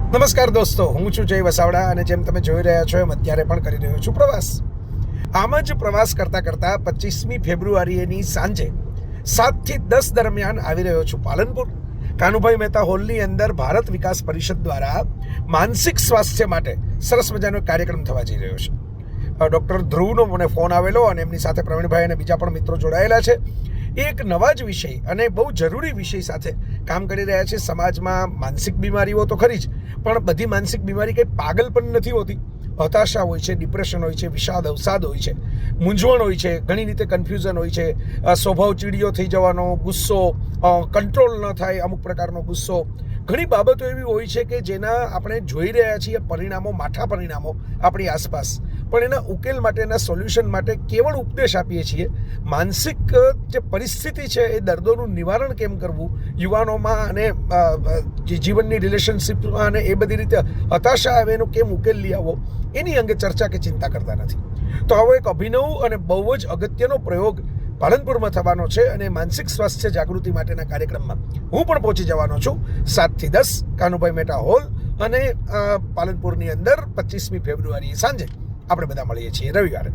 નમસ્કાર દોસ્તો, હું છું જય વસાવડા અને જેમ તમે જોઈ રહ્યા છો એમ અત્યારે પણ કરી રહ્યો છું પ્રવાસ. આમ જ પ્રવાસ કરતાં કરતાં 25મી ફેબ્રુઆરીની સાંજે 7 થી 10 દરમિયાન આવી રહ્યો છું પાલનપુર. કાનુભાઈ મહેતા હોલની અંદર ભારત વિકાસ પરિષદ દ્વારા માનસિક સ્વાસ્થ્ય માટે સરસ મજાનો કાર્યક્રમ થવા જઈ રહ્યો છે. ડૉક્ટર ધ્રુવનો મને ફોન આવેલો અને એમની સાથે પ્રવીણભાઈ અને બીજા પણ મિત્રો જોડાયેલા છે. એક નવા જ વિષય અને બહુ જરૂરી વિષય સાથે કામ કરી રહ્યા છે. સમાજમાં માનસિક બીમારીઓ તો ખરી જ, પણ બધી માનસિક બીમારી કંઈ પાગલ પણ નથી હોતી. હતાશા હોય છે, ડિપ્રેશન હોય છે, વિષાદ અવસાદ હોય છે, મૂંઝવણ હોય છે, ઘણી રીતે કન્ફ્યુઝન હોય છે, સ્વભાવ ચીડિયો થઈ જવાનો, ગુસ્સો કંટ્રોલ ન થાય, અમુક પ્રકારનો ગુસ્સો, ઘણી બાબતો એવી હોય છે કે જેના આપણે જોઈ રહ્યા છીએ પરિણામો, માઠા પરિણામો આપણી આસપાસ, પણ એના ઉકેલ માટેના સોલ્યુશન માટે કેવળ ઉપદેશ આપીએ છીએ. માનસિક જે પરિસ્થિતિ છે એ દર્દોનું નિવારણ કેમ કરવું, યુવાનોમાં અને જીવનની રિલેશનશિપમાં અને એ બધી રીતે હતાશા આવે એનો કેમ ઉકેલ લઈ આવો, એની અંગે ચર્ચા કે ચિંતા કરતા નથી. તો આવો એક અભિનવ અને બહુ જ અગત્યનો પ્રયોગ પાલનપુરમાં થવાનો છે અને માનસિક સ્વાસ્થ્ય જાગૃતિ માટેના કાર્યક્રમમાં હું પણ પહોંચી જવાનો છું 7 થી 10 કાનુભાઈ મહેતા હોલ અને પાલનપુરની અંદર 25મી ફેબ્રુઆરીએ સાંજે આપણે બધા મળીએ છીએ રવિવારે.